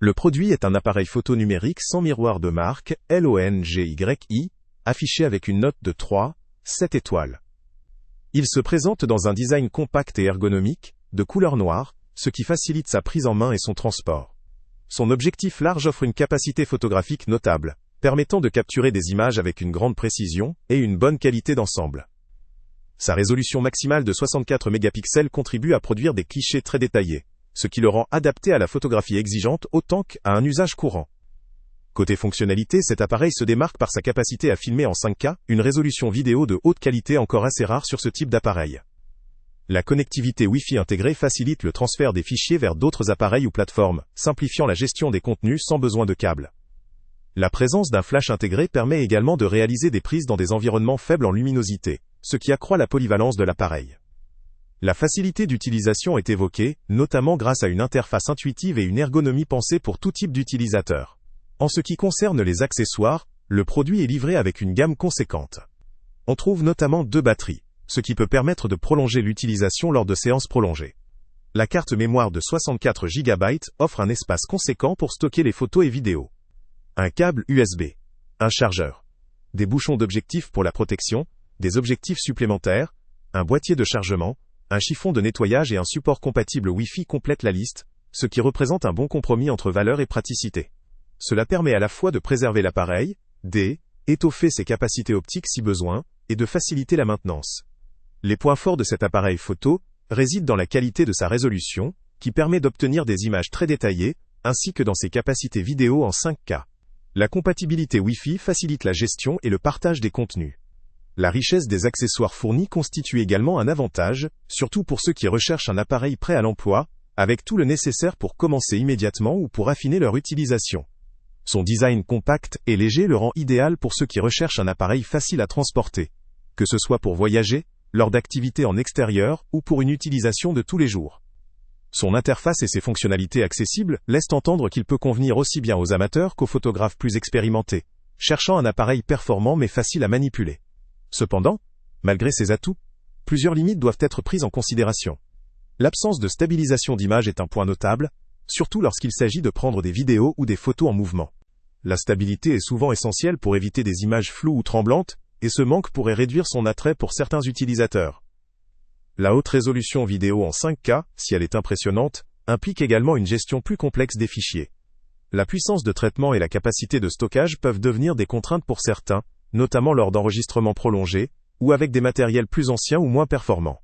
Le produit est un appareil photo numérique sans miroir de marque, LONGY, affiché avec une note de 3,7 étoiles. Il se présente dans un design compact et ergonomique, de couleur noire, ce qui facilite sa prise en main et son transport. Son objectif large offre une capacité photographique notable, permettant de capturer des images avec une grande précision et une bonne qualité d'ensemble. Sa résolution maximale de 64 mégapixels contribue à produire des clichés très détaillés, ce qui le rend adapté à la photographie exigeante autant qu'à un usage courant. Côté fonctionnalité, cet appareil se démarque par sa capacité à filmer en 5K, une résolution vidéo de haute qualité encore assez rare sur ce type d'appareil. La connectivité Wi-Fi intégrée facilite le transfert des fichiers vers d'autres appareils ou plateformes, simplifiant la gestion des contenus sans besoin de câbles. La présence d'un flash intégré permet également de réaliser des prises dans des environnements faibles en luminosité, ce qui accroît la polyvalence de l'appareil. La facilité d'utilisation est évoquée, notamment grâce à une interface intuitive et une ergonomie pensée pour tout type d'utilisateur. En ce qui concerne les accessoires, le produit est livré avec une gamme conséquente. On trouve notamment 2 batteries, ce qui peut permettre de prolonger l'utilisation lors de séances prolongées. La carte mémoire de 64 Go offre un espace conséquent pour stocker les photos et vidéos. Un câble USB, un chargeur, des bouchons d'objectifs pour la protection, des objectifs supplémentaires, un boîtier de chargement, un chiffon de nettoyage et un support compatible Wi-Fi complètent la liste, ce qui représente un bon compromis entre valeur et praticité. Cela permet à la fois de préserver l'appareil, d'étoffer ses capacités optiques si besoin, et de faciliter la maintenance. Les points forts de cet appareil photo résident dans la qualité de sa résolution, qui permet d'obtenir des images très détaillées, ainsi que dans ses capacités vidéo en 5K. La compatibilité Wi-Fi facilite la gestion et le partage des contenus. La richesse des accessoires fournis constitue également un avantage, surtout pour ceux qui recherchent un appareil prêt à l'emploi, avec tout le nécessaire pour commencer immédiatement ou pour affiner leur utilisation. Son design compact et léger le rend idéal pour ceux qui recherchent un appareil facile à transporter, que ce soit pour voyager, lors d'activités en extérieur ou pour une utilisation de tous les jours. Son interface et ses fonctionnalités accessibles laissent entendre qu'il peut convenir aussi bien aux amateurs qu'aux photographes plus expérimentés, cherchant un appareil performant mais facile à manipuler. Cependant, malgré ses atouts, plusieurs limites doivent être prises en considération. L'absence de stabilisation d'image est un point notable, surtout lorsqu'il s'agit de prendre des vidéos ou des photos en mouvement. La stabilité est souvent essentielle pour éviter des images floues ou tremblantes, et ce manque pourrait réduire son attrait pour certains utilisateurs. La haute résolution vidéo en 5K, si elle est impressionnante, implique également une gestion plus complexe des fichiers. La puissance de traitement et la capacité de stockage peuvent devenir des contraintes pour certains, notamment lors d'enregistrements prolongés, ou avec des matériels plus anciens ou moins performants.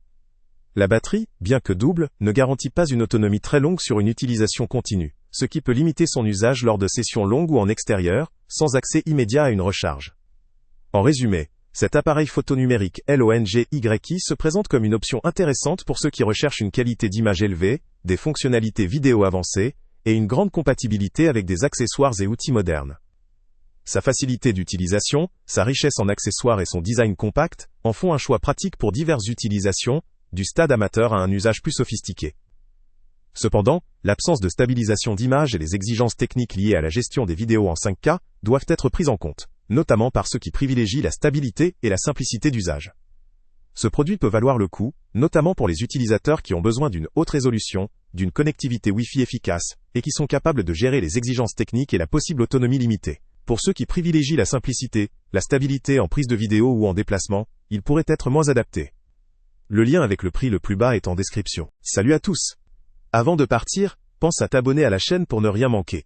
La batterie, bien que double, ne garantit pas une autonomie très longue sur une utilisation continue, ce qui peut limiter son usage lors de sessions longues ou en extérieur, sans accès immédiat à une recharge. En résumé, cet appareil photo numérique LONGY se présente comme une option intéressante pour ceux qui recherchent une qualité d'image élevée, des fonctionnalités vidéo avancées, et une grande compatibilité avec des accessoires et outils modernes. Sa facilité d'utilisation, sa richesse en accessoires et son design compact en font un choix pratique pour diverses utilisations, du stade amateur à un usage plus sophistiqué. Cependant, l'absence de stabilisation d'image et les exigences techniques liées à la gestion des vidéos en 5K doivent être prises en compte, notamment par ceux qui privilégient la stabilité et la simplicité d'usage. Ce produit peut valoir le coup, notamment pour les utilisateurs qui ont besoin d'une haute résolution, d'une connectivité Wi-Fi efficace, et qui sont capables de gérer les exigences techniques et la possible autonomie limitée. Pour ceux qui privilégient la simplicité, la stabilité en prise de vidéo ou en déplacement, il pourrait être moins adapté. Le lien avec le prix le plus bas est en description. Salut à tous! Avant de partir, pense à t'abonner à la chaîne pour ne rien manquer.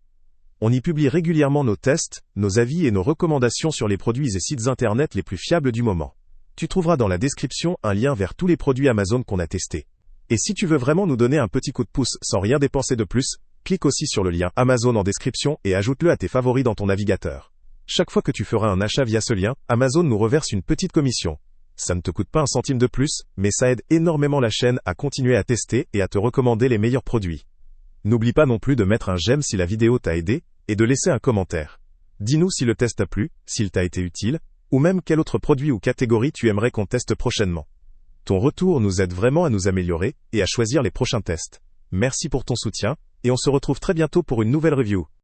On y publie régulièrement nos tests, nos avis et nos recommandations sur les produits et sites internet les plus fiables du moment. Tu trouveras dans la description un lien vers tous les produits Amazon qu'on a testés. Et si tu veux vraiment nous donner un petit coup de pouce sans rien dépenser de plus, clique aussi sur le lien Amazon en description et ajoute-le à tes favoris dans ton navigateur. Chaque fois que tu feras un achat via ce lien, Amazon nous reverse une petite commission. Ça ne te coûte pas un centime de plus, mais ça aide énormément la chaîne à continuer à tester et à te recommander les meilleurs produits. N'oublie pas non plus de mettre un j'aime si la vidéo t'a aidé, et de laisser un commentaire. Dis-nous si le test t'a plu, s'il t'a été utile, ou même quel autre produit ou catégorie tu aimerais qu'on teste prochainement. Ton retour nous aide vraiment à nous améliorer et à choisir les prochains tests. Merci pour ton soutien, et on se retrouve très bientôt pour une nouvelle review.